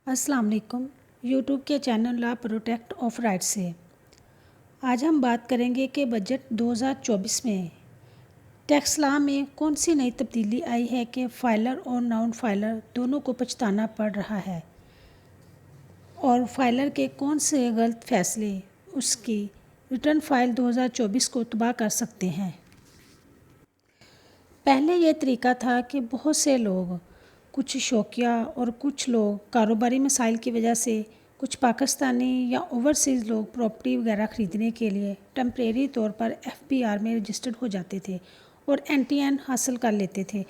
अस्सलाम वालेकुम। यूट्यूब के channel law protect of right से आज हम बात करेंगे कि बजट 2024 में टैक्स लॉ में कौन सी नई तब्दीली आई है कि फाइलर और नॉन फाइलर दोनों को पछताना पड़ रहा है और फाइलर के कौन से गलत फैसले उसकी रिटर्न फाइल 2024 को तबाह कर सकते हैं। पहले ये तरीका था कि बहुत से लोग, कुछ शौकिया और कुछ लोग कारोबारी मसाइल की वजह से, कुछ पाकिस्तानी या ओवरसीज़ लोग प्रॉपर्टी वगैरह ख़रीदने के लिए टेम्परेरी तौर पर FBR में रजिस्टर्ड हो जाते थे और NTN हासिल कर लेते थे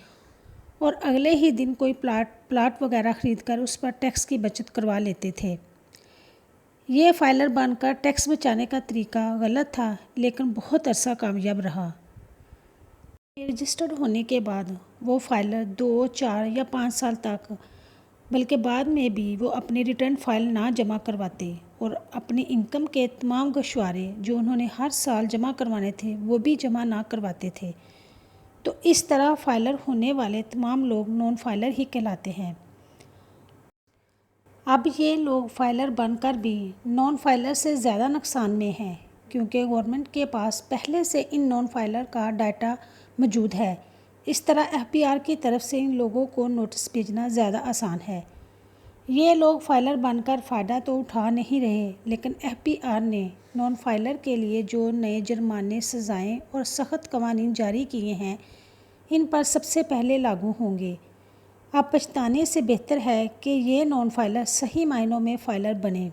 और अगले ही दिन कोई प्लाट वगैरह ख़रीद कर उस पर टैक्स की बचत करवा लेते थे। ये फाइलर बनकर टैक्स बचाने का तरीका गलत था, लेकिन बहुत अरसा कामयाब रहा। रजिस्टर्ड होने के बाद वो फाइलर 2, 4 या 5 साल तक, बल्कि बाद में भी वो अपनी रिटर्न फाइल ना जमा करवाते और अपनी इनकम के तमाम गश्वारे जो उन्होंने हर साल जमा करवाने थे वो भी जमा ना करवाते थे। तो इस तरह फाइलर होने वाले तमाम लोग नॉन फाइलर ही कहलाते हैं। अब ये लोग फाइलर बनकर भी नॉन फाइलर से ज़्यादा नुकसान में हैं, क्योंकि गवर्नमेंट के पास पहले से इन नॉन फाइलर का डाटा मौजूद है। इस तरह FBR की तरफ से इन लोगों को नोटिस भेजना ज़्यादा आसान है। ये लोग फाइलर बनकर फ़ायदा तो उठा नहीं रहे, लेकिन FBR ने नॉन फाइलर के लिए जो नए जुर्माने, सज़ाएँ और सख्त कवानीन जारी किए हैं, इन पर सबसे पहले लागू होंगे। अब पछताने से बेहतर है कि ये नॉन फाइलर सही मायनों में फाइलर बने।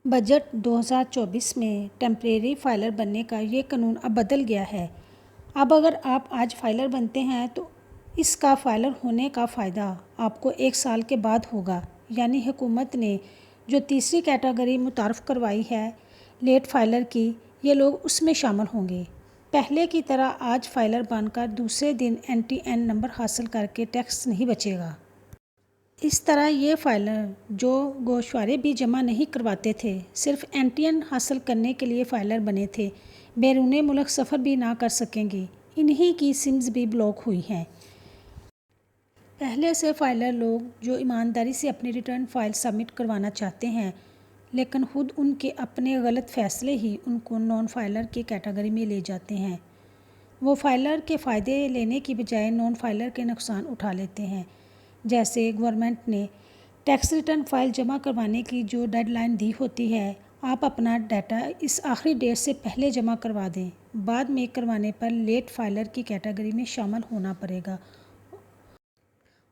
बजट 2024 में टेम्परेरी फाइलर बनने का ये कानून अब बदल गया है। अब अगर आप आज फाइलर बनते हैं तो इसका फाइलर होने का फ़ायदा आपको 1 साल के बाद होगा, यानी हुकूमत ने जो तीसरी कैटेगरी मुतारफ़ करवाई है लेट फाइलर की, ये लोग उसमें शामिल होंगे। पहले की तरह आज फाइलर बनकर दूसरे दिन NTN नंबर हासिल करके टैक्स नहीं बचेगा। इस तरह ये फाइलर जो गोशवारे भी जमा नहीं करवाते थे, सिर्फ NTN हासिल करने के लिए फाइलर बने थे, बैरून मुल्क सफ़र भी ना कर सकेंगे। इन्हीं की सिम्स भी ब्लॉक हुई हैं। पहले से फाइलर लोग जो ईमानदारी से अपनी रिटर्न फाइल सबमिट करवाना चाहते हैं, लेकिन खुद उनके अपने गलत फ़ैसले ही उनको नॉन फाइलर की कैटेगरी में ले जाते हैं। वो फाइलर के फ़ायदे लेने की बजाय नॉन फाइलर के नुकसान उठा लेते हैं। जैसे गवर्नमेंट ने टैक्स रिटर्न फाइल जमा करवाने की जो डेडलाइन दी होती है, आप अपना डाटा इस आखिरी डेट से पहले जमा करवा दें, बाद में करवाने पर लेट फाइलर की कैटेगरी में शामिल होना पड़ेगा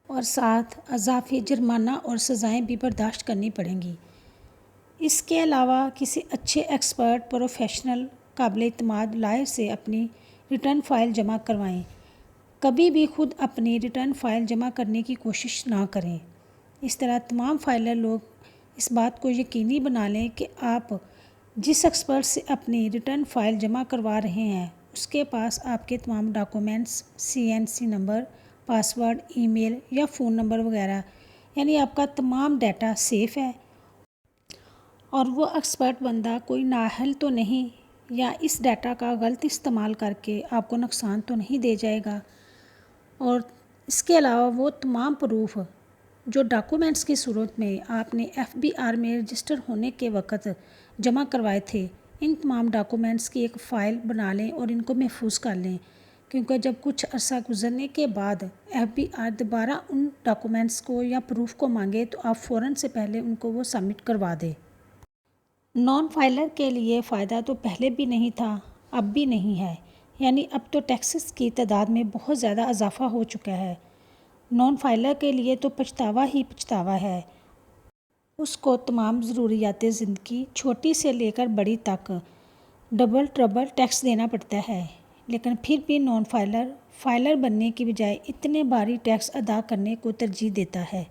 और साथ अज़ाफ़ी जुर्माना और सज़ाएँ भी बर्दाश्त करनी पड़ेंगी। इसके अलावा किसी अच्छे एक्सपर्ट, प्रोफेशनल, काबिल एतमाद लॉयर से अपनी रिटर्न फाइल जमा करवाएं। कभी भी खुद अपनी रिटर्न फाइल जमा करने की कोशिश ना करें। इस तरह तमाम फाइलर लोग इस बात को यकीनी बना लें कि आप जिस एक्सपर्ट से अपनी रिटर्न फाइल जमा करवा रहे हैं उसके पास आपके तमाम documents, CNC number, password, email या फ़ोन नंबर वगैरह, यानी आपका तमाम डाटा सेफ़ है और वो एक्सपर्ट बंदा कोई नाअहल तो नहीं या इस डाटा का गलत इस्तेमाल करके आपको नुकसान तो नहीं दे जाएगा। और इसके अलावा वो तमाम प्रूफ जो डॉक्यूमेंट्स की सूरत में आपने FBR में रजिस्टर होने के वक़्त जमा करवाए थे, इन तमाम डॉक्यूमेंट्स की एक फ़ाइल बना लें और इनको महफूज कर लें, क्योंकि जब कुछ अरसा गुजरने के बाद FBR दोबारा उन डॉक्यूमेंट्स को या प्रूफ को मांगे तो आप फ़ौरन से पहले उनको वो सबमिट करवा दें। नॉन फाइलर के लिए फ़ायदा तो पहले भी नहीं था, अब भी नहीं है, यानी अब तो टैक्सेस की तादाद में बहुत ज़्यादा इजाफ़ा हो चुका है। नॉन फाइलर के लिए तो पछतावा ही पछतावा है। उसको तमाम ज़रूरियात ज़िंदगी छोटी से लेकर बड़ी तक डबल ट्रबल टैक्स देना पड़ता है, लेकिन फिर भी नॉन फाइलर बनने की बजाय इतने भारी टैक्स अदा करने को तरजीह देता है।